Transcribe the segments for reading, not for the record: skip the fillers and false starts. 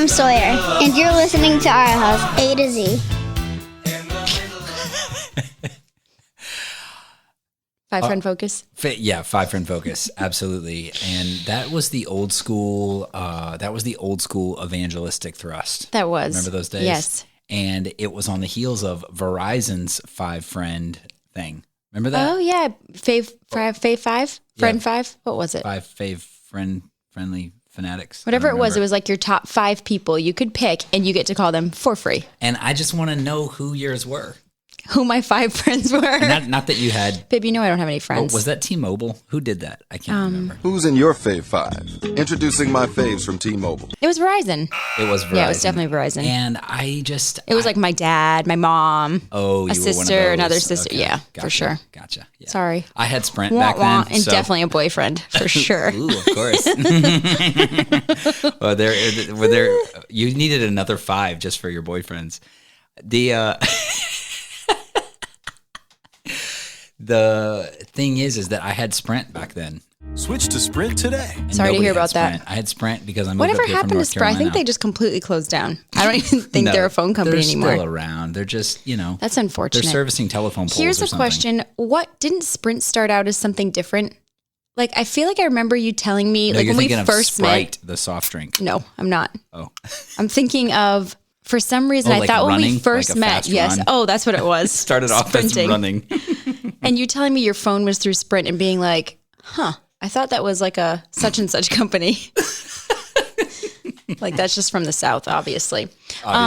Sawyer, and you're listening to Our House A to Z. Five Friend Focus? Five Friend Focus. Absolutely. And that was the old school, evangelistic thrust. That was. Remember those days? Yes. And it was on the heels of Verizon's Five Friend thing. Remember that? Oh, yeah. Fave Five? Friend Five? What was it? Five friendly fanatics. Whatever it was like your top 5 people you could pick, and you get to call them for free. And I just want to know who yours were. Who my 5 friends were. Not that you had. Babe, you know I don't have any friends. Was that T-Mobile? Who did that? I can't remember. Who's in your Fave Five? Introducing my faves from T-Mobile. It was Verizon. It was Verizon. Yeah, it was definitely Verizon. And it was like my dad, my mom, a sister, another sister. Okay. Yeah, gotcha. For sure. Gotcha. Yeah. Sorry. I had Sprint back then. And definitely a boyfriend, for sure. Ooh, of course. Well, you needed another 5 just for your boyfriends. The thing is that I had Sprint back then. Switch to Sprint today. And sorry to hear about Sprint. that. I had Sprint because I moved Whatever up here happened from to North Sprint? I think Carolina. they just completely closed down. I don't even think they're a phone company anymore. They're still around. They're just, That's unfortunate. They're servicing telephone poles. Here's or a something. question. What didn't Sprint start out as something different? Like, I feel like I remember you telling me, No, like you're when we thinking of first Sprite, met. the soft drink. No, I'm not. Oh. I'm thinking of, for some reason, I like thought when we running? first Like a met. fast Yes. run? Oh, that's what it was. Started off as Sprinting. running. And you telling me your phone was through Sprint and being like, I thought that was like a such and such company. Like, that's just from the South, obviously.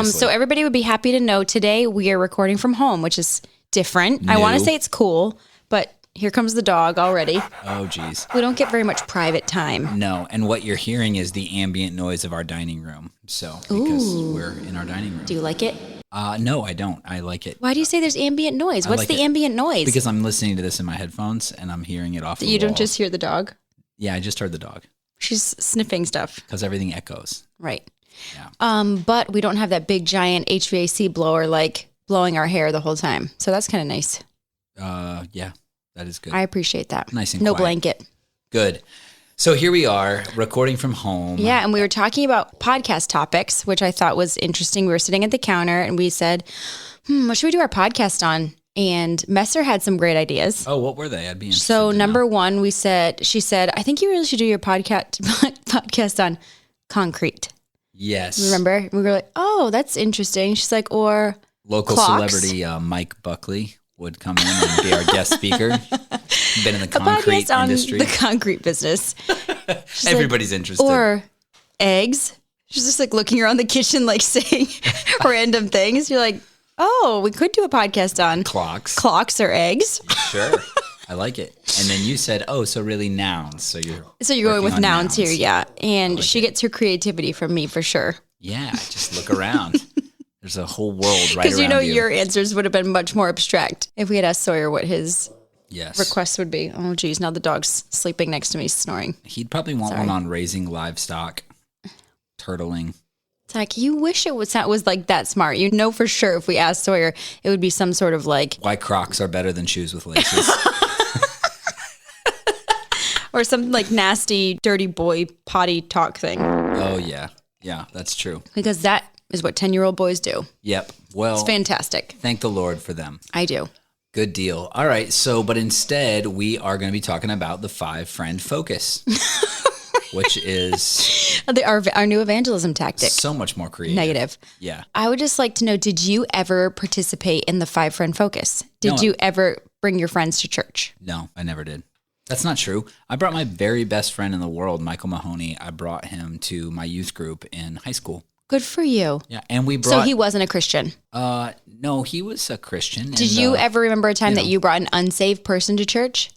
So everybody would be happy to know today we are recording from home, which is different. I want to say it's cool, but here comes the dog already. Oh, geez. We don't get very much private time. No, and what you're hearing is the ambient noise of our dining room. So, because we're in our dining room. Do you like it? No, I don't. I like it. Why do you say there's ambient noise? What's the ambient noise? Because I'm listening to this in my headphones and I'm hearing it off the You don't wall. just hear the dog? Yeah, I just heard the dog. She's sniffing stuff. Because everything echoes. Right. Yeah. But we don't have that big giant HVAC blower like blowing our hair the whole time. So that's kind of nice. Yeah, that is good. I appreciate that. Nice and no quiet. blanket. Good. So here we are, recording from home. Yeah, and we were talking about podcast topics, which I thought was interesting. We were sitting at the counter and we said, what should we do our podcast on? And Messer had some great ideas. Oh, what were they? I'd be interested. So to number know. one, she said, I think you really should do your podcast on concrete. Yes. Remember? We were like, oh, that's interesting. She's like, or local clocks. celebrity Mike Buckley would come in and be our guest speaker. Been in the a concrete podcast industry. on the concrete business. She's Everybody's interested. Or eggs. She's just like looking around the kitchen, like saying random things. You're like, oh, we could do a podcast on clocks or eggs. Sure. I like it. And then you said, oh, so really nouns. So you're going with working on nouns here, yeah. And like she gets her creativity from me for sure. Yeah, just look around. There's a whole world right around Because you. your answers would have been much more abstract if we had asked Sawyer what his yes. request would be. Oh, geez, now the dog's sleeping next to me, snoring. He'd probably want one on raising livestock, turtling. It's like, you wish it was like that smart. You know for sure if we asked Sawyer, it would be some sort of like... Why Crocs are better than shoes with laces. Or some like nasty, dirty boy potty talk thing. Oh, yeah. Yeah, that's true. Because that is what 10-year-old boys do. Yep. Well, it's fantastic. Thank the Lord for them. I do. Good deal. All right. So, but instead, we are going to be talking about the 5 friend focus, which is our new evangelism tactic. So much more creative. Negative. Yeah. I would just like to know, did you ever participate in the 5 friend focus? Did you ever bring your friends to church? No, I never did. That's not true. I brought my very best friend in the world, Michael Mahoney. I brought him to my youth group in high school. Good for you. Yeah, and we brought... So he wasn't a Christian? No, he was a Christian. Did you ever remember a time that you brought an unsaved person to church?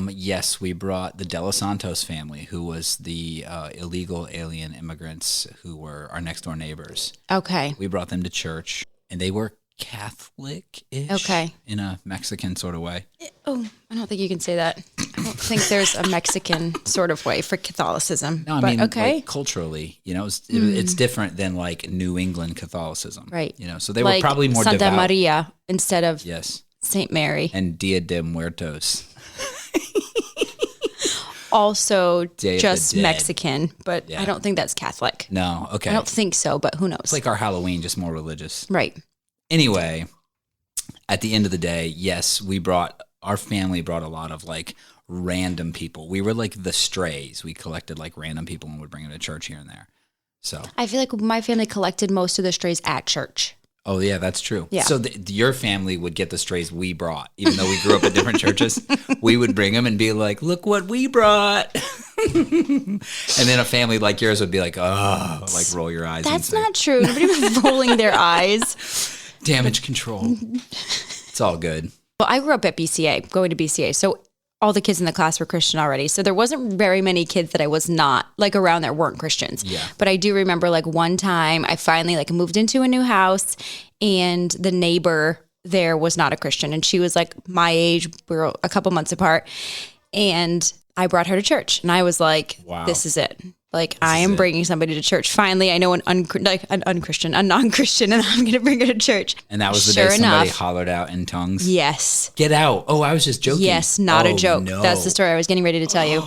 Yes, we brought the De Los Santos family, who was the illegal alien immigrants who were our next door neighbors. Okay. We brought them to church, and they were Catholic-ish. Okay. In a Mexican sort of way. Oh, I don't think you can say that. I don't think there's a Mexican sort of way for Catholicism. No, I mean, like, culturally, it's different than like New England Catholicism. Right. So they were probably more Santa devout. Maria instead of Yes. Saint Mary. And Dia de Muertos. also Day of just the Dead. Mexican, but Yeah. I don't think that's Catholic. No, okay. I don't think so, but who knows? It's like our Halloween, just more religious. Right. Anyway, at the end of the day, yes, our family brought a lot of like random people. We were like the strays. We collected like random people and would bring them to church here and there. So I feel like my family collected most of the strays at church. oh yeah, that's true. Yeah. So your family would get the strays we brought, even though we grew up at different churches. We would bring them and be like, "Look what we brought," and then a family like yours would be like, "Oh," like roll your eyes. That's and say, not true. Nobody was rolling their eyes. damage control. It's all good. Well, I grew up at BCA, going to BCA. So all the kids in the class were Christian already. So there wasn't very many kids that I was not like around that weren't Christians. Yeah. But I do remember like one time I finally like moved into a new house and the neighbor there was not a Christian. And she was like my age. We were a couple months apart. And I brought her to church and I was like, Wow. this is it. Like I am bringing somebody to church. Finally, I know a non-Christian, and I'm going to bring her to church. And that was the Sure day somebody enough. hollered out in tongues. Yes. Get out. Oh, I was just joking. Yes, not Oh, a joke. No. That's the story I was getting ready to tell you.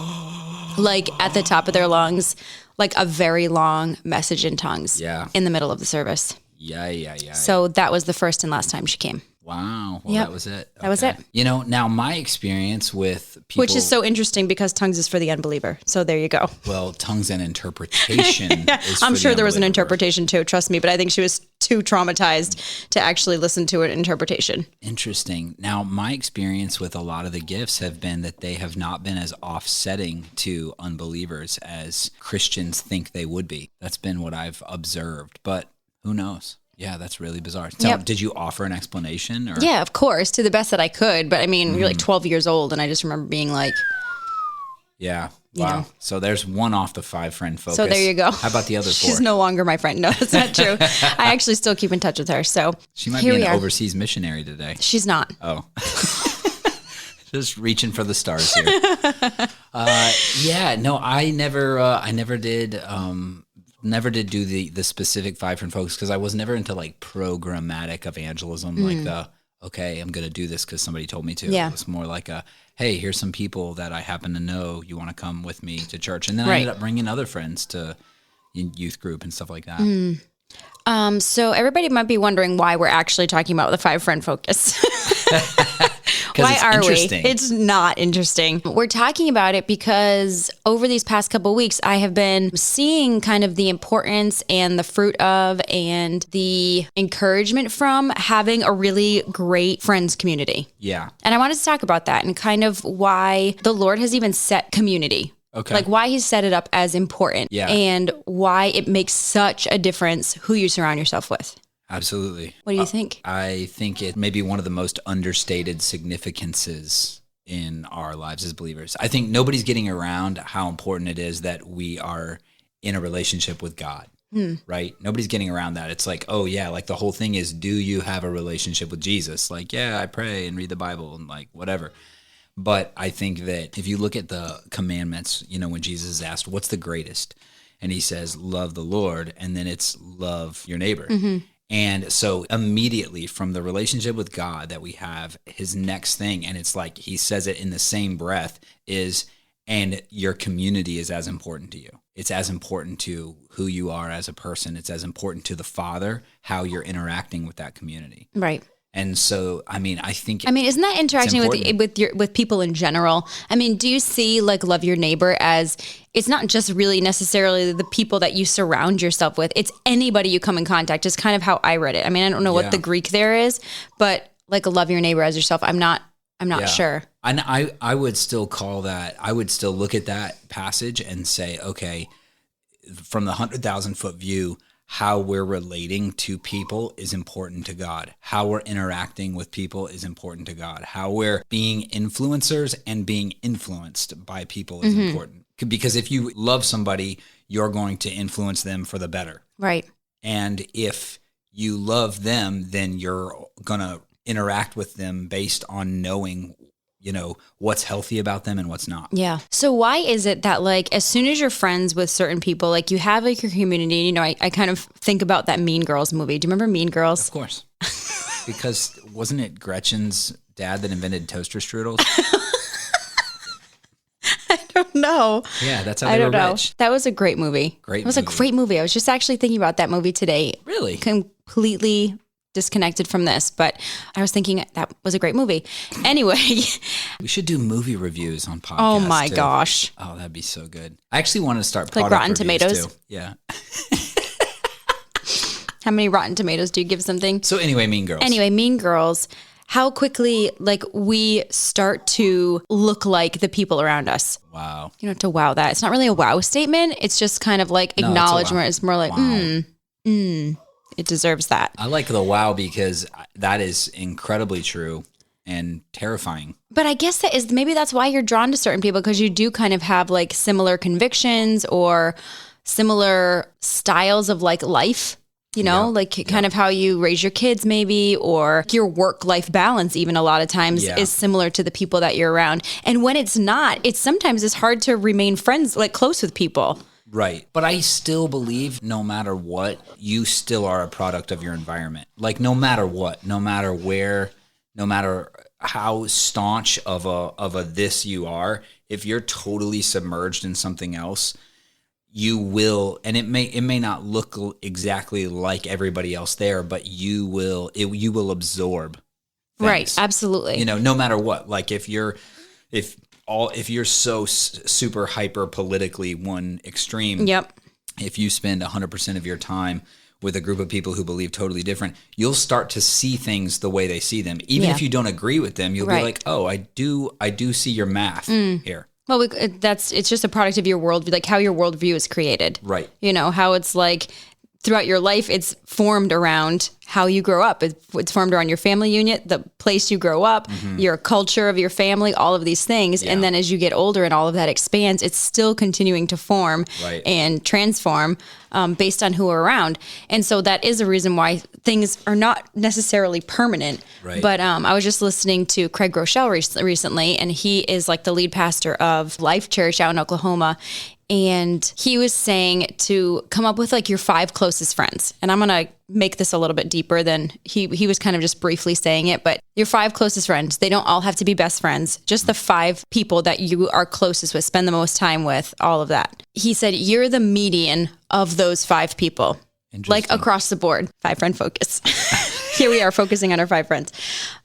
Like at the top of their lungs, like a very long message in tongues. Yeah. In the middle of the service. Yeah. So that was the first and last time she came. Wow. Well, Yep. that was it. That was it. You know, now my experience with people. Which is so interesting because tongues is for the unbeliever. So there you go. Well, tongues and interpretation is I'm for sure the there was an unbeliever. interpretation too, trust me, but I think she was too traumatized to actually listen to an interpretation. Interesting. Now, my experience with a lot of the gifts have been that they have not been as offsetting to unbelievers as Christians think they would be. That's been what I've observed, but who knows? Yeah, that's really bizarre. So, Yep. did you offer an explanation? Or? Yeah, of course, to the best that I could. But I mean, you're like Mm-hmm. 12 years old, and I just remember being like, Yeah. You Wow. know. So there's one off the 5-friend focus. so there you go. How about the other 4? She's no longer my friend. No, that's not true. I actually still keep in touch with her. So She might here be we an are. overseas missionary today. She's not. Oh. Just reaching for the stars here. Yeah, no, I never did do the specific 5-friend focus because I was never into like programmatic evangelism, like okay, I'm going to do this because somebody told me to. Yeah. It was more like hey, here's some people that I happen to know. You want to come with me to church? And then I Right. ended up bringing other friends to youth group and stuff like that. So everybody might be wondering why we're actually talking about the 5-friend focus. 'Cause Why it's are interesting. we? It's not interesting. We're talking about it because over these past couple of weeks, I have been seeing kind of the importance and the fruit of and the encouragement from having a really great friends community. Yeah. And I wanted to talk about that and kind of why the Lord has even set community. Okay. Like why he's set it up as important. Yeah. And why it makes such a difference who you surround yourself with. Absolutely. What do you think? I think it may be one of the most understated significances in our lives as believers. I think nobody's getting around how important it is that we are in a relationship with God, right? Nobody's getting around that. It's like, oh yeah, like the whole thing is, do you have a relationship with Jesus? Like, yeah, I pray and read the Bible and like whatever. But I think that if you look at the commandments, you know, when Jesus is asked, what's the greatest? And he says, love the Lord. And then it's love your neighbor. And so immediately from the relationship with God that we have, his next thing, and it's like he says it in the same breath, is, and your community is as important to you. It's as important to who you are as a person. It's as important to the Father, how you're interacting with that community. Right. And so, I mean, isn't that interacting important. with people in general? I mean, do you see like love your neighbor as it's not just really necessarily the people that you surround yourself with. It's anybody you come in contact. Is kind of how I read it. I mean, I don't know what the Greek there is, but like love your neighbor as yourself. I'm not sure. And I would still call that, I would still look at that passage and say, okay, from the 100,000 foot view, how we're relating to people is important to God. How we're interacting with people is important to God. How we're being influencers and being influenced by people is important. Because if you love somebody, you're going to influence them for the better. Right. And if you love them, then you're going to interact with them based on knowing, you know, what's healthy about them and what's not. Yeah. So why is it that like as soon as you're friends with certain people, like you have like your community, you know, I kind of think about that Mean Girls movie. Do you remember Mean Girls? Of course. Because wasn't it Gretchen's dad that invented toaster strudels? I don't don't know. Yeah, that's how I they don't were know. rich. That was a great movie. Great It was a movie. great movie. I was just actually thinking about that movie today. Really? Completely disconnected from this, but I was thinking that was a great movie. Anyway. We should do movie reviews on podcasts. Oh my too. gosh. Oh, that'd be so good. I actually want to start Like product Rotten reviews, Tomatoes? too. Yeah. How many Rotten Tomatoes do you give something? So anyway, Mean Girls. Anyway, Mean Girls, how quickly like we start to look like the people around us. Wow. You know, to wow that. It's not really a wow statement. It's just kind of like No, it's a acknowledgement. wow. It's more like, Wow. it deserves that. I like the wow because that is incredibly true and terrifying. But I guess maybe that's why you're drawn to certain people, because you do kind of have like similar convictions or similar styles of like life. You know, like kind of how you raise your kids maybe, or your work-life balance even a lot of times is similar to the people that you're around. And when it's not, sometimes it's hard to remain friends, like close with people. Right. But I still believe no matter what, you still are a product of your environment. Like no matter what, no matter where, no matter how staunch of a this you are, if you're totally submerged in something else, you will, and it may not look exactly like everybody else there, but you will absorb things. Right. Absolutely. You know, no matter what. Like if you're so super hyper politically one extreme, Yep. if you spend 100% of your time with a group of people who believe totally different, you'll start to see things the way they see them. Even if you don't agree with them, you'll be like, oh, I do see your math here. Well, it's just a product of your worldview, like how your worldview is created. Right. You know, how it's like throughout your life, it's formed around how you grow up. It's formed around your family unit, the place you grow up, your culture of your family, all of these things. Yeah. And then as you get older and all of that expands, it's still continuing to form and transform based on who are around. And so that is a reason why things are not necessarily permanent. Right. But I was just listening to Craig Groeschel recently, and he is like the lead pastor of Life Church out in Oklahoma. And he was saying to come up with like your 5 closest friends. And I'm going to make this a little bit deeper than he was kind of just briefly saying it. But your 5 closest friends, they don't all have to be best friends. Just the 5 people that you are closest with, spend the most time with, all of that. He said, you're the median of those 5 people. Like across the board, 5-friend focus. Here we are focusing on our 5 friends.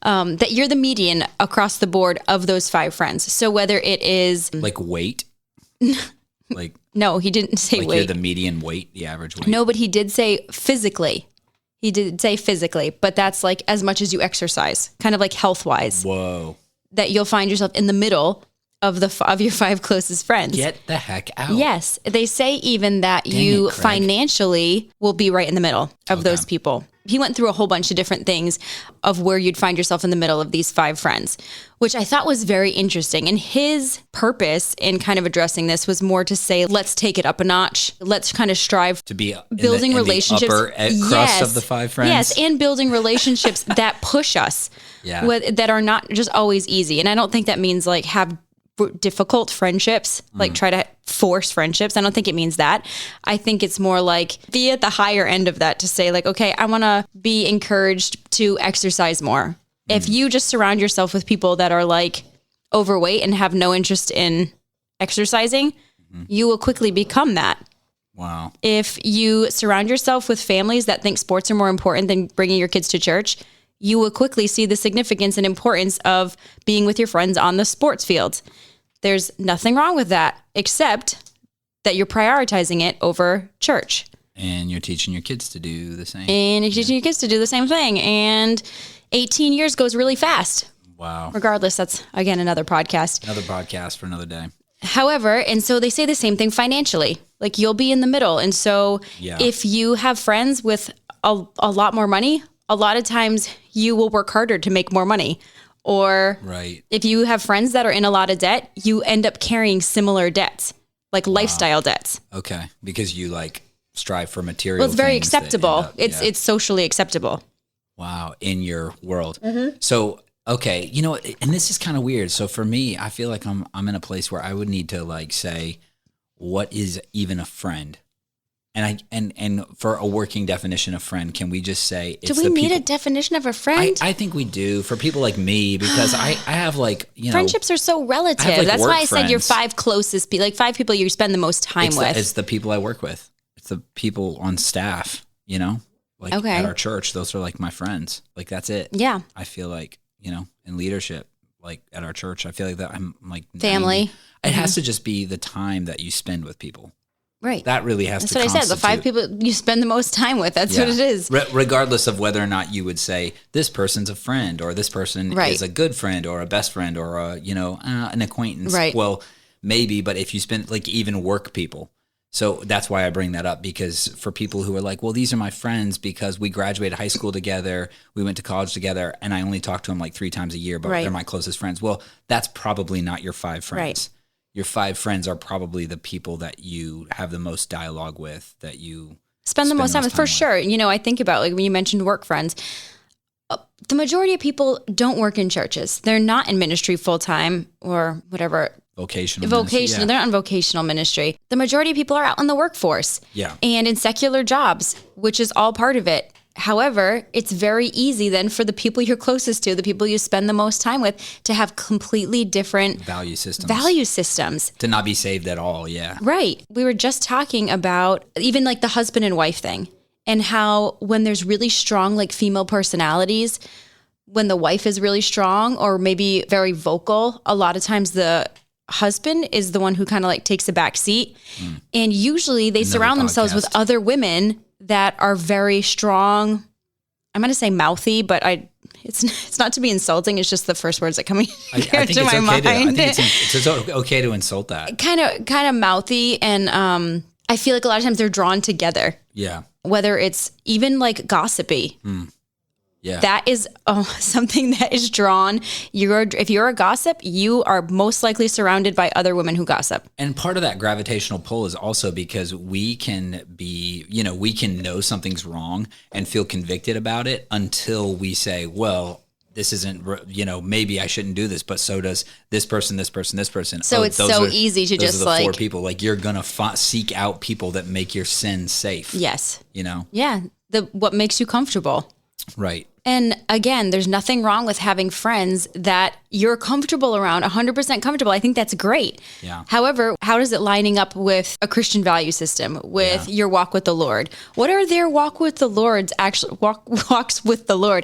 That you're the median across the board of those 5 friends. So whether it is... Like weight? Like no, he didn't say like weight. you're the median weight, the average weight. No, but he did say physically. He did say physically, but that's like as much as you exercise, kind of like health-wise. Whoa. That you'll find yourself in the middle of your 5 closest friends. Get the heck out. Yes. They say even that you Craig. financially will be right in the middle of those people. He went through a whole bunch of different things of where you'd find yourself in the middle of these 5 friends, which I thought was very interesting. And his purpose in kind of addressing this was more to say, let's take it up a notch. Let's kind of strive To be building relationships. The upper crust of the 5 friends. Yes, and building relationships that push us, that are not just always easy. And I don't think that means like have difficult friendships, like try to force friendships. I don't think it means that. I think it's more like be at the higher end of that to say like, okay, I want to be encouraged to exercise more. If you just surround yourself with people that are like overweight and have no interest in exercising, you will quickly become that. Wow. If you surround yourself with families that think sports are more important than bringing your kids to church, you will quickly see the significance and importance of being with your friends on the sports field. There's nothing wrong with that, except that you're prioritizing it over church. And you're teaching your kids to do the same. And you're teaching your kids to do the same thing. And 18 years goes really fast. Wow. Regardless, that's, again, another podcast. Another podcast for another day. However, and so they say the same thing financially. Like you'll be in the middle. And so if you have friends with a lot more money, a lot of times you will work harder to make more money. Or if you have friends that are in a lot of debt, you end up carrying similar debts, like lifestyle debts. Okay. Because you like strive for material. Well, it's very things that acceptable. end up- It's socially acceptable. Wow. In your world. So, okay. You know, and this is kind of weird. So for me, I feel like I'm in a place where I would need to like say, what is even a friend? And for a working definition of friend, can we just say it's Do we need a definition of a friend? I think we do for people like me, because I have like, friendships are so relative. like That's work why I said your friends. 5 closest people, like 5 people you spend the most time with. It's the people I work with. It's the people on staff, like Okay. at our church. Those are like my friends. Like that's it. Yeah. I feel like, in leadership, like at our church, I feel like that I'm like Family. It has to just be the time that you spend with people. Right. That really has That's to what I said. The 5 people you spend the most time with. That's what it is. Regardless of whether or not you would say this person's a friend or this person Right. is a good friend or a best friend or an acquaintance. Right. Well, maybe, but if you spend like even work people. So that's why I bring that up, because for people who are like, well, these are my friends because we graduated high school together, we went to college together, and I only talk to them like 3 times a year, but Right. they're my closest friends. Well, that's probably not your 5 friends. Right. Your 5 friends are probably the people that you have the most dialogue with, that you Spend the most time with, for sure. I think about, like, when you mentioned work friends, the majority of people don't work in churches. They're not in ministry full time or whatever. Vocational. They're not in vocational ministry. The majority of people are out in the workforce. Yeah. And in secular jobs, which is all part of it. However, it's very easy then for the people you're closest to, the people you spend the most time with, to have completely different Value systems. To not be saved at all, yeah. Right. We were just talking about even like the husband and wife thing, and how when there's really strong like female personalities, when the wife is really strong or maybe very vocal, a lot of times the husband is the one who kind of like takes a back seat. And usually they surround themselves with other women that are very strong. I'm going to say mouthy, but it's not to be insulting. It's just the first words that come into my mind. I think it's okay to insult that. Kind of mouthy. And I feel like a lot of times they're drawn together. Yeah. Whether it's even like gossipy. Yeah. That is something that is drawn. If you're a gossip, you are most likely surrounded by other women who gossip. And part of that gravitational pull is also because we can we can know something's wrong and feel convicted about it until we say, well, this isn't, maybe I shouldn't do this, but so does this person, this person, this person. So it's so easy to those just are the like 4 people. Like you're going to seek out people that make your sin safe. Yes. Yeah. What makes you comfortable. Right. And again, there's nothing wrong with having friends that you're comfortable around, 100% comfortable. I think that's great. Yeah. However, how does it lining up with a Christian value system, with your walk with the Lord? What are their walks with the Lord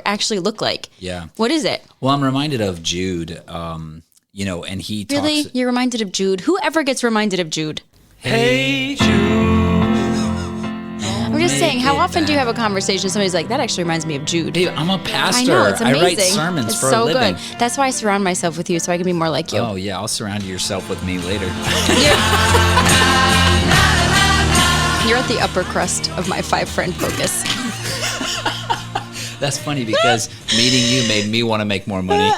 actually look like? Yeah. What is it? Well, I'm reminded of Jude, and he Really? talks. You're reminded of Jude? Whoever gets reminded of Jude? Hey, Jude. I'm just saying, how often do you have a conversation with somebody's like, that actually reminds me of Jude? Dude, I'm a pastor. I know, it's amazing. I write sermons it's for so a living. good. That's why I surround myself with you, so I can be more like you. Oh, yeah. I'll surround yourself with me later. You're at the upper crust of my 5-friend focus. That's funny because meeting you made me want to make more money.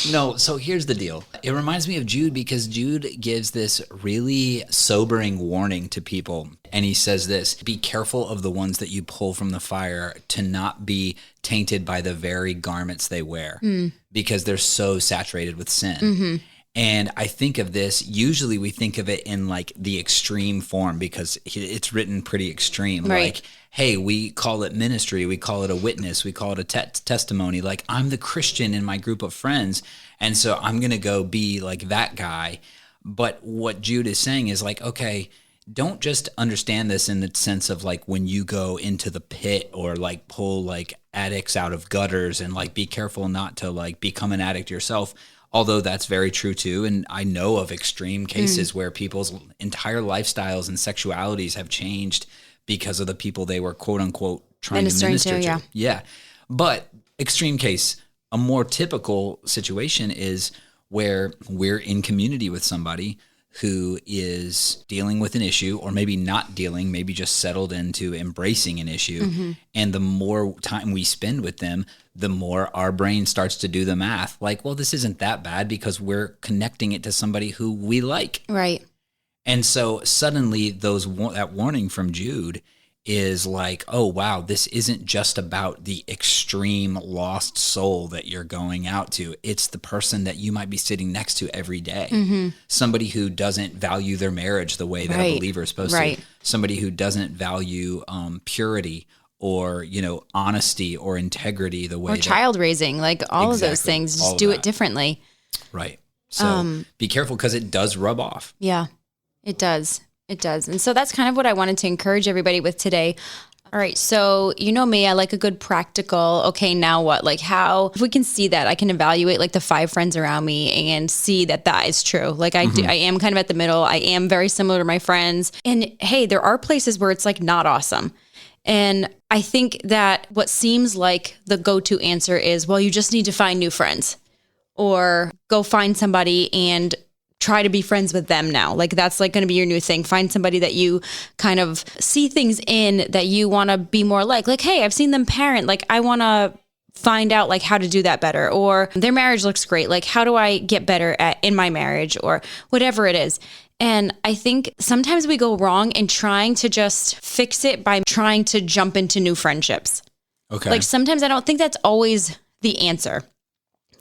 No, so here's the deal. It reminds me of Jude because Jude gives this really sobering warning to people. And he says this, be careful of the ones that you pull from the fire to not be tainted by the very garments they wear because they're so saturated with sin. Mm-hmm. And I think of this, usually we think of it in like the extreme form because it's written pretty extreme. Right. Like, hey, we call it ministry, we call it a witness, we call it a testimony. Like I'm the Christian in my group of friends, and so I'm going to go be like that guy. But what Jude is saying is like, okay, don't just understand this in the sense of like when you go into the pit or like pull like addicts out of gutters and like be careful not to like become an addict yourself. Although that's very true too. And I know of extreme cases where people's entire lifestyles and sexualities have changed because of the people they were quote unquote trying to minister to. Yeah. But extreme case, a more typical situation is where we're in community with somebody who is dealing with an issue or maybe not dealing, maybe just settled into embracing an issue. Mm-hmm. And the more time we spend with them, the more our brain starts to do the math. Like, well, this isn't that bad because we're connecting it to somebody who we like. Right. And so suddenly that warning from Jude is like, oh, wow, this isn't just about the extreme lost soul that you're going out to. It's the person that you might be sitting next to every day. Somebody who doesn't value their marriage the way that a believer is supposed to. Somebody who doesn't value purity or, honesty or integrity the way or child raising, like all of those things. Just do it differently. Right. So be careful because it does rub off. Yeah, it does. It does. And so that's kind of what I wanted to encourage everybody with today. All right. So, you know me, I like a good practical, okay, now what? Like how, if we can see that, I can evaluate like the 5 friends around me and see that that is true. Like I am kind of at the middle. I am very similar to my friends. And hey, there are places where it's like not awesome. And I think that what seems like the go-to answer is, well, you just need to find new friends or go find somebody and try to be friends with them now. Like that's like going to be your new thing. Find somebody that you kind of see things in that you want to be more like, hey, I've seen them parent. Like I want to find out like how to do that better, or their marriage looks great. Like how do I get better in my marriage, or whatever it is. And I think sometimes we go wrong in trying to just fix it by trying to jump into new friendships. Okay. Like sometimes I don't think that's always the answer.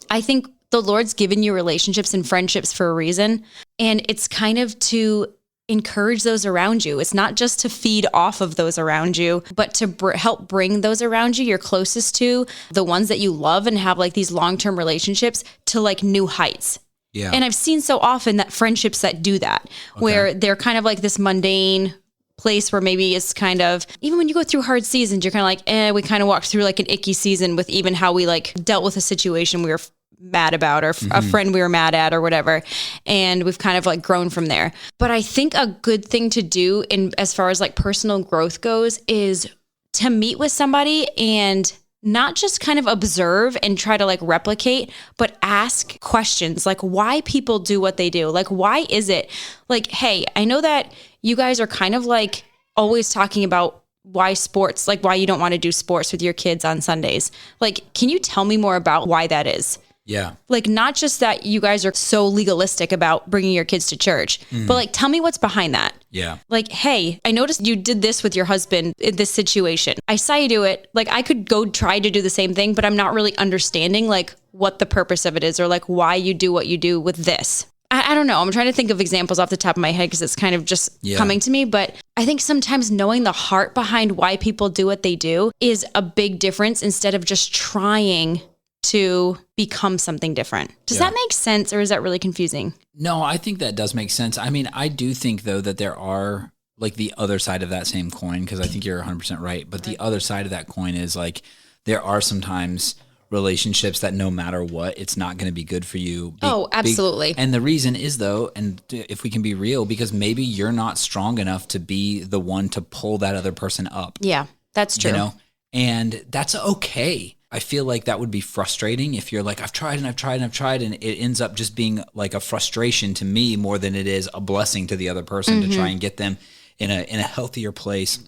I think the Lord's given you relationships and friendships for a reason. And it's kind of to encourage those around you. It's not just to feed off of those around you, but to help bring those around you, you're closest to, the ones that you love and have like these long-term relationships, to like new heights. Yeah. And I've seen so often that friendships that do that, where they're kind of like this mundane place where maybe it's kind of, even when you go through hard seasons, you're kind of like, we kind of walked through like an icky season with even how we like dealt with a situation we were mad about, or a friend we were mad at or whatever. And we've kind of like grown from there. But I think a good thing to do in as far as like personal growth goes is to meet with somebody and not just kind of observe and try to like replicate, but ask questions like why people do what they do. Like, why is it like, hey, I know that you guys are kind of like always talking about why sports, like why you don't want to do sports with your kids on Sundays. Like, can you tell me more about why that is? Yeah. Like, not just that you guys are so legalistic about bringing your kids to church, but like, tell me what's behind that. Yeah. Like, hey, I noticed you did this with your husband in this situation. I saw you do it. Like, I could go try to do the same thing, but I'm not really understanding like what the purpose of it is, or like why you do what you do with this. I don't know. I'm trying to think of examples off the top of my head because it's kind of just coming to me. But I think sometimes knowing the heart behind why people do what they do is a big difference, instead of just trying to become something different. Does that make sense, or is that really confusing? No, I think that does make sense. I mean, I do think though that there are like the other side of that same coin, because I think you're 100% right. But the other side of that coin is like there are sometimes relationships that no matter what, it's not going to be good for you. Oh, absolutely. And the reason is though, and if we can be real, because maybe you're not strong enough to be the one to pull that other person up. Yeah, that's true. You know, and that's okay. I feel like that would be frustrating if you're like, I've tried and I've tried and I've tried, and it ends up just being like a frustration to me more than it is a blessing to the other person to try and get them in a healthier place.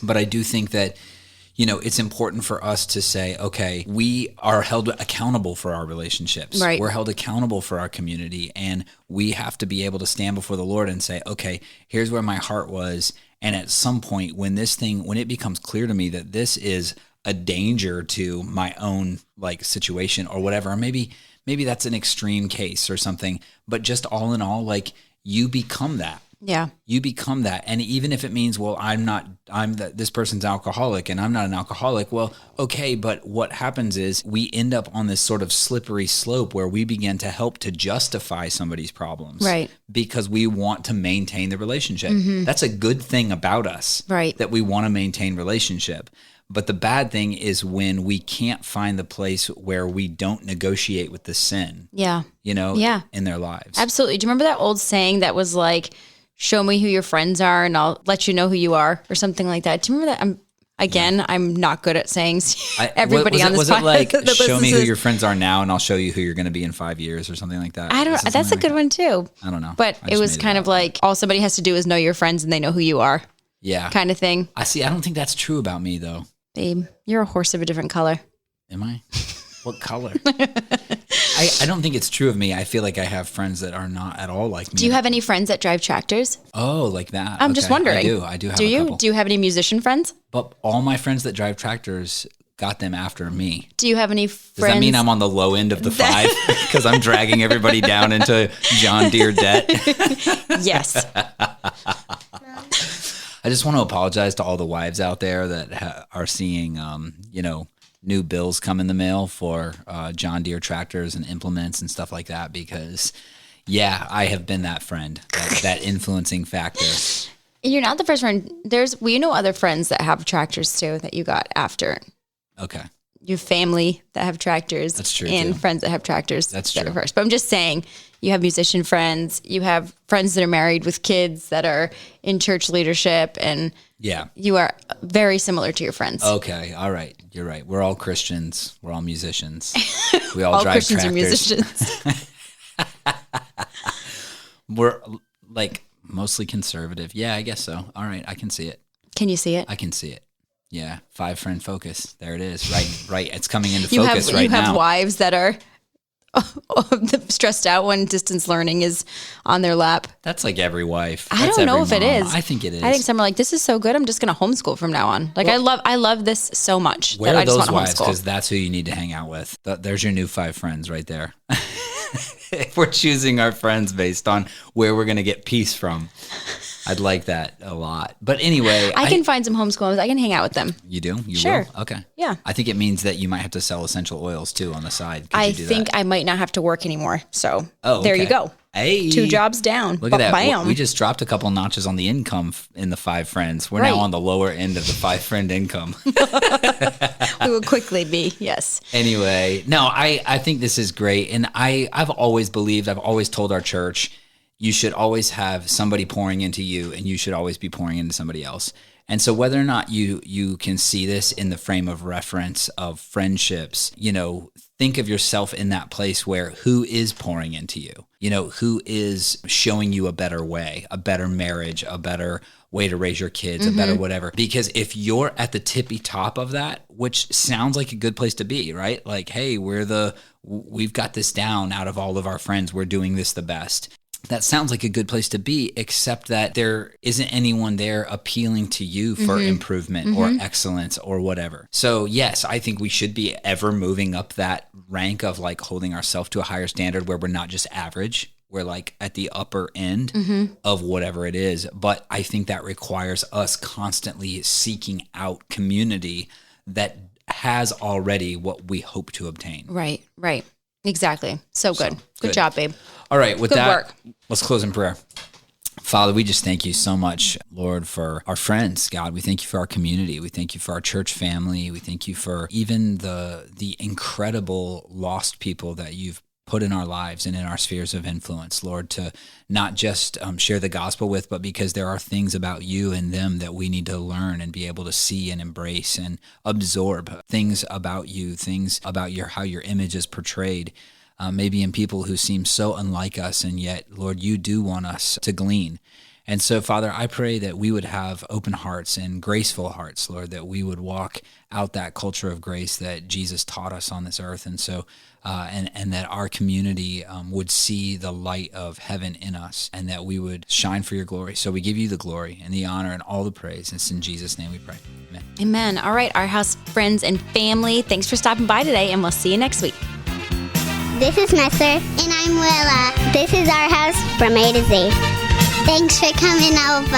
But I do think that, you know, it's important for us to say, okay, we are held accountable for our relationships. Right. We're held accountable for our community, and we have to be able to stand before the Lord and say, okay, here's where my heart was. And at some point when it becomes clear to me that this is a danger to my own like situation or whatever, or maybe that's an extreme case or something, but just all in all, like you become that. Yeah. You become that. And even if it means, well, this person's alcoholic and I'm not an alcoholic. Well, okay. But what happens is we end up on this sort of slippery slope where we begin to help to justify somebody's problems. Right. Because we want to maintain the relationship. That's a good thing about us. Right. That we want to maintain relationship. But the bad thing is when we can't find the place where we don't negotiate with the sin. Yeah. You know, Yeah. in their lives. Absolutely. Do you remember that old saying that was like, show me who your friends are and I'll let you know who you are, or something like that? Do you remember that? I'm not good at sayings. Everybody on this podcast. Was it like, show me who your friends are now and I'll show you who you're going to be in 5 years, or something like that? That's a good one too. I don't know. But it was kind of like, all somebody has to do is know your friends and they know who you are. Yeah. Kind of thing. I don't think that's true about me though. Babe, you're a horse of a different color. Am I? What color? I don't think it's true of me. I feel like I have friends that are not at all like me. Do you have any friends that drive tractors? Oh, like that. I'm just wondering. I do have Do a you? couple. Do you have any musician friends? But all my friends that drive tractors got them after me. Do you have any friends? Does that mean I'm on the low end of the 5 because I'm dragging everybody down into John Deere debt? Yes. I just want to apologize to all the wives out there that are seeing, new bills come in the mail for John Deere tractors and implements and stuff like that because, I have been that friend, that influencing factor. You're not the first friend. We know other friends that have tractors too that you got after. Okay. Your family that have tractors. That's true. And too. friends that have tractors. That's that true. are first. But I'm just saying, you have musician friends. You have friends that are married with kids that are in church leadership, and you are very similar to your friends. Okay. All right. You're right. We're all Christians. We're all musicians. We all drive Christians tractors. are musicians. We're like mostly conservative. Yeah, I guess so. All right. I can see it. Can you see it? I can see it. Yeah. 5 friend focus. There it is. Right. It's coming into You focus right now. You have wives that are stressed out when distance learning is on their lap. That's like every wife. I That's don't know if every it mom. is. I think it is. I think some are like, this is so good. I'm just going to homeschool from now on. Like, I love this so much Where that are I just those want to wives? homeschool. Because that's who you need to hang out with. There's your new 5 friends right there. If we're choosing our friends based on where we're going to get peace from, I'd like that a lot. But anyway, I can find some homeschoolers. I can hang out with them. You do? You Sure. will? Okay. Yeah. I think it means that you might have to sell essential oils too on the side. Could I you do think that? I might not have to work anymore. So Oh, there you okay. go. Hey. 2 jobs down. Look at that. Bam. We just dropped a couple notches on the income in the 5 friends. We're Right. now on the lower end of the 5 friend income. We will quickly be. Yes. Anyway, no, I think this is great. And I've always told our church, you should always have somebody pouring into you and you should always be pouring into somebody else. And so whether or not you can see this in the frame of reference of friendships, think of yourself in that place where who is pouring into you, who is showing you a better way, a better marriage, a better way to raise your kids, a better whatever. Because if you're at the tippy top of that, which sounds like a good place to be, right? Like, hey, we've got this down out of all of our friends. We're doing this the best. That sounds like a good place to be, except that there isn't anyone there appealing to you for improvement or excellence or whatever. So yes, I think we should be ever moving up that rank of like holding ourselves to a higher standard where we're not just average. We're like at the upper end of whatever it is. But I think that requires us constantly seeking out community that has already what we hope to obtain. Right. Exactly. So good. Good job, babe. All right, with Good that, work. Let's close in prayer. Father, we just thank you so much, Lord, for our friends, God. We thank you for our community. We thank you for our church family. We thank you for even the incredible lost people that you've put in our lives and in our spheres of influence, Lord, to not just share the gospel with, but because there are things about you and them that we need to learn and be able to see and embrace and absorb. Things about you, things about how your image is portrayed. Maybe in people who seem so unlike us, and yet, Lord, you do want us to glean. And so, Father, I pray that we would have open hearts and graceful hearts, Lord, that we would walk out that culture of grace that Jesus taught us on this earth. And so, and that our community would see the light of heaven in us and that we would shine for your glory. So we give you the glory and the honor and all the praise. It's in Jesus' name we pray. Amen. Amen. All right, Our House friends and family, thanks for stopping by today, and we'll see you next week. This is Messer. And I'm Willa. This is our house from A to Z. Thanks for coming over.